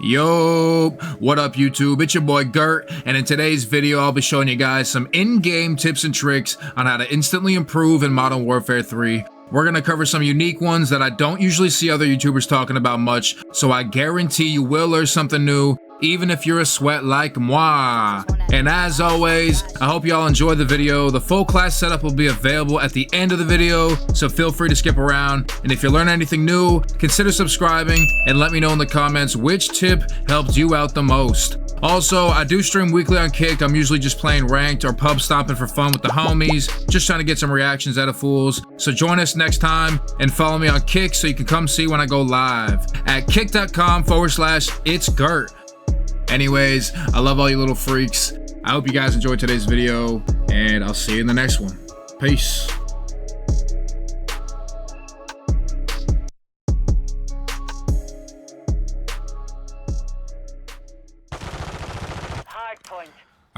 Yo, what up YouTube? It's your boy Gurt, and in today's video I'll be showing you guys some in-game tips and tricks on how to instantly improve in Modern Warfare 3. We're gonna cover some unique ones that I don't usually see other YouTubers talking about much, so I guarantee you will learn something new, even if you're a sweat like moi. And as always, I hope y'all enjoy the video. The full class setup will be available at the end of the video, so feel free to skip around. And if you learn anything new, consider subscribing and let me know in the comments which tip helped you out the most. Also, I do stream weekly on Kick. I'm usually just playing ranked or pub stomping for fun with the homies, just trying to get some reactions out of fools. So join us next time and follow me on Kick so you can come see when I go live at kick.com/itsgurt. Anyways, I love all you little freaks. I hope you guys enjoyed today's video, and I'll see you in the next one. Peace.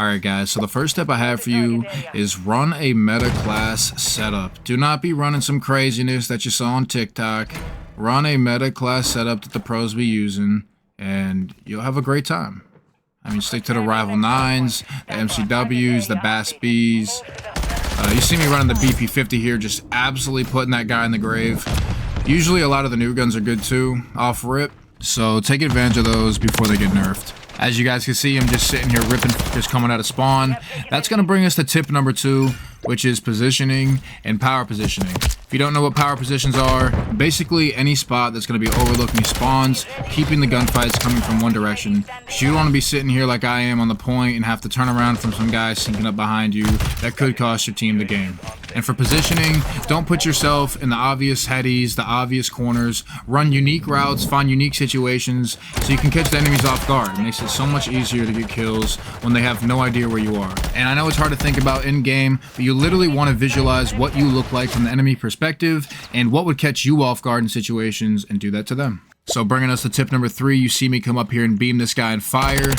Alright guys, so the first step I have for you is run a meta class setup. Do not be running some craziness that you saw on TikTok. Run a meta class setup that the pros be using, and you'll have a great time. I mean, stick to the Rival 9s, the MCWs, the Bass Bs. You see me running the BP50 here, just absolutely putting that guy in the grave. Usually a lot of the new guns are good too, off rip, so take advantage of those before they get nerfed. As you guys can see, I'm just sitting here ripping, just coming out of spawn. That's going to bring us to tip number 2, which is positioning and power positioning. If you don't know what power positions are, basically any spot that's going to be overlooking spawns, keeping the gunfights coming from one direction. So you don't want to be sitting here like I am on the point and have to turn around from some guy sinking up behind you. That could cost your team the game. And for positioning, don't put yourself in the obvious headies, the obvious corners. Run unique routes, find unique situations, so you can catch the enemies off guard. It makes it so much easier to get kills when they have no idea where you are. And I know it's hard to think about in-game, but you literally want to visualize what you look like from the enemy perspective and what would catch you off guard in situations and do that to them. So bringing us to tip number 3, you see me come up here and beam this guy and fire.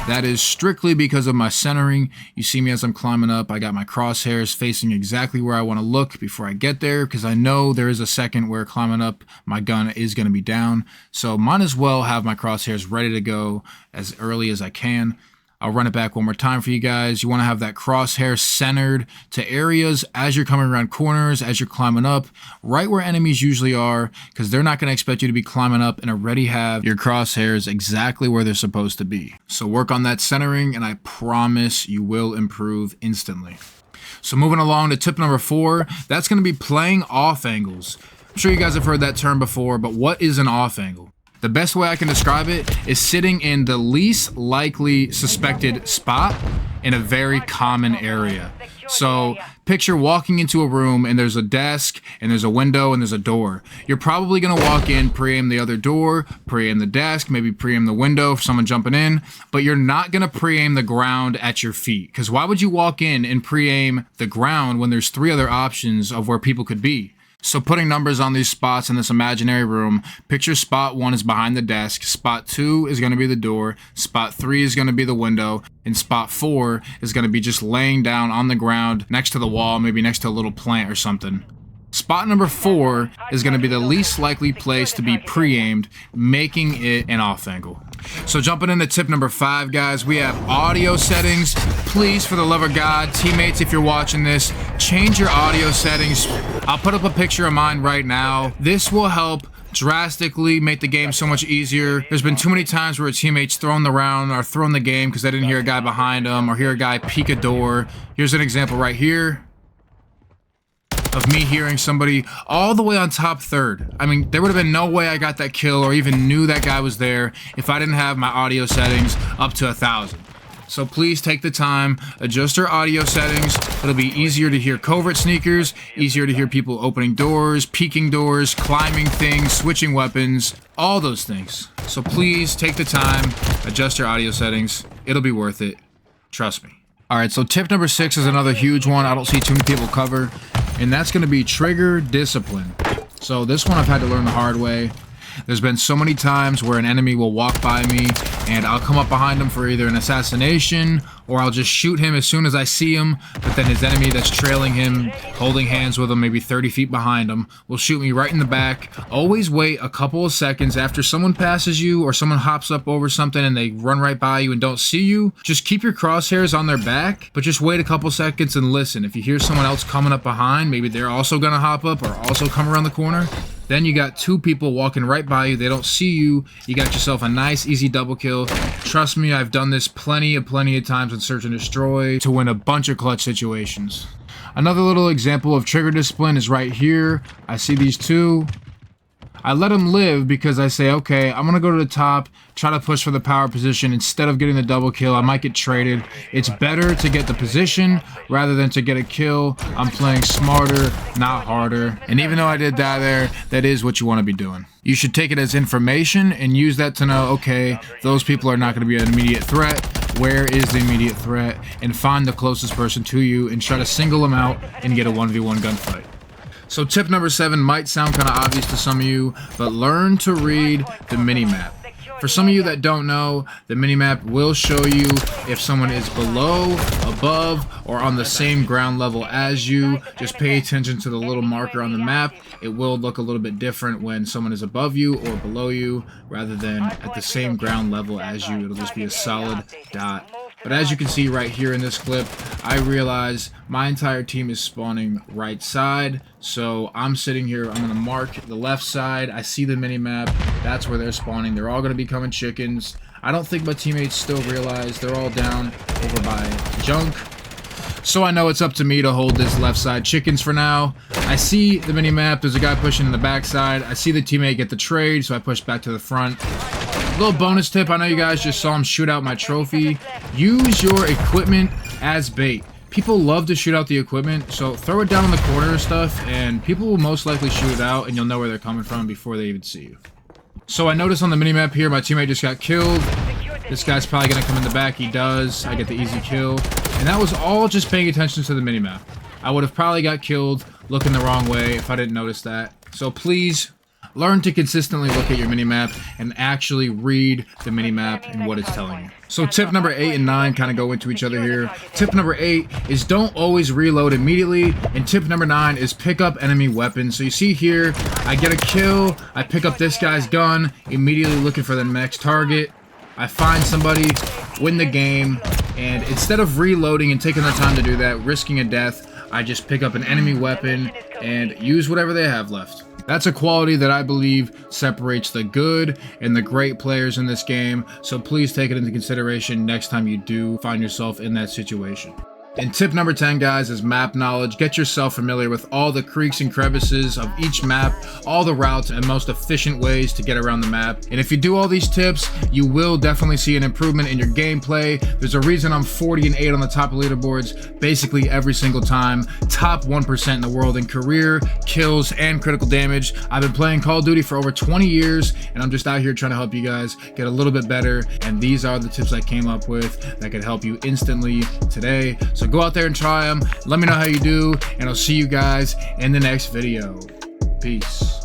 That is strictly because of my centering. You see me as I'm climbing up, I got my crosshairs facing exactly where I want to look before I get there, because I know there is a second where climbing up my gun is going to be down. So might as well have my crosshairs ready to go as early as I can. I'll run it back one more time for you guys. You want to have that crosshair centered to areas as you're coming around corners, as you're climbing up, right where enemies usually are, because they're not going to expect you to be climbing up and already have your crosshairs exactly where they're supposed to be. So work on that centering, and I promise you will improve instantly. So moving along to tip number 4, that's going to be playing off angles. I'm sure you guys have heard that term before, but what is an off angle? The best way I can describe it is sitting in the least likely suspected spot in a very common area. So picture walking into a room and there's a desk and there's a window and there's a door. You're probably going to walk in, pre-aim the other door, pre-aim the desk, maybe pre-aim the window for someone jumping in, but you're not going to pre-aim the ground at your feet. Because why would you walk in and pre-aim the ground when there's 3 other options of where people could be? So putting numbers on these spots in this imaginary room, picture spot 1 is behind the desk, spot 2 is going to be the door, spot 3 is going to be the window, and spot 4 is going to be just laying down on the ground next to the wall, maybe next to a little plant or something. Spot number 4 is going to be the least likely place to be pre-aimed, making it an off angle. So jumping into tip number 5, guys, we have audio settings. Please, for the love of God, teammates, if you're watching this, change your audio settings. I'll put up a picture of mine right now. This will help drastically make the game so much easier. There's been too many times where a teammate's thrown the round or thrown the game because they didn't hear a guy behind them or hear a guy peek a door. Here's an example right here of me hearing somebody all the way on top third. I mean, there would have been no way I got that kill or even knew that guy was there if I didn't have my audio settings up to 1,000. So please take the time, adjust your audio settings. It'll be easier to hear covert sneakers, easier to hear people opening doors, peeking doors, climbing things, switching weapons, all those things. So please take the time, adjust your audio settings. It'll be worth it. Trust me. All right, so tip number 6 is another huge one I don't see too many people cover, and that's going to be trigger discipline. So this one I've had to learn the hard way. There's been so many times where an enemy will walk by me and I'll come up behind him for either an assassination or I'll just shoot him as soon as I see him, but then his enemy that's trailing him, holding hands with him, maybe 30 feet behind him, will shoot me right in the back. Always wait a couple of seconds after someone passes you or someone hops up over something and they run right by you and don't see you. Just keep your crosshairs on their back, but just wait a couple seconds and listen. If you hear someone else coming up behind, maybe they're also gonna hop up or also come around the corner, then you got two people walking right by you. They don't see you. You got yourself a nice, easy double kill. Trust me, I've done this plenty of times in Search and Destroy to win a bunch of clutch situations. Another little example of trigger discipline is right here. I see these two. I let them live because I say, okay, I'm going to go to the top, try to push for the power position. Instead of getting the double kill, I might get traded. It's better to get the position rather than to get a kill. I'm playing smarter, not harder. And even though I did die there, that is what you want to be doing. You should take it as information and use that to know, okay, those people are not going to be an immediate threat. Where is the immediate threat? And find the closest person to you and try to single them out and get a 1v1 gunfight. So tip number 7 might sound kind of obvious to some of you, but learn to read the minimap. For some of you that don't know, the minimap will show you if someone is below, above, or on the same ground level as you. Just pay attention to the little marker on the map. It will look a little bit different when someone is above you or below you, rather than at the same ground level as you. It'll just be a solid dot. But as you can see right here in this clip, I realize my entire team is spawning right side. So I'm sitting here, I'm gonna mark the left side. I see the minimap, that's where they're spawning. They're all gonna be coming chickens. I don't think my teammates still realize they're all down over by junk. So I know it's up to me to hold this left side chickens for now. I see the minimap, there's a guy pushing in the backside. I see the teammate get the trade, so I push back to the front. Little bonus tip, I know you guys just saw him shoot out my trophy. Use your equipment as bait. People love to shoot out the equipment, so throw it down in the corner and stuff, and people will most likely shoot it out, and you'll know where they're coming from before they even see you. So I noticed on the minimap here, my teammate just got killed. This guy's probably going to come in the back. He does. I get the easy kill. And that was all just paying attention to the minimap. I would have probably got killed looking the wrong way if I didn't notice that. So please, learn to consistently look at your minimap and actually read the minimap and what it's telling you. So tip number 8 and 9 kind of go into each other here. Tip number 8 is don't always reload immediately. And tip number 9 is pick up enemy weapons. So you see here, I get a kill. I pick up this guy's gun, immediately looking for the next target. I find somebody, win the game. And instead of reloading and taking the time to do that, risking a death, I just pick up an enemy weapon and use whatever they have left. That's a quality that I believe separates the good and the great players in this game, so please take it into consideration next time you do find yourself in that situation. And tip number 10, guys, is map knowledge. Get yourself familiar with all the creeks and crevices of each map, all the routes and most efficient ways to get around the map. And if you do all these tips, you will definitely see an improvement in your gameplay. There's a reason I'm 40 and 8 on the top of leaderboards basically every single time. Top 1% in the world in career, kills, and critical damage. I've been playing Call of Duty for over 20 years, and I'm just out here trying to help you guys get a little bit better. And these are the tips I came up with that could help you instantly today. So go out there and try them. Let me know how you do, and I'll see you guys in the next video. Peace.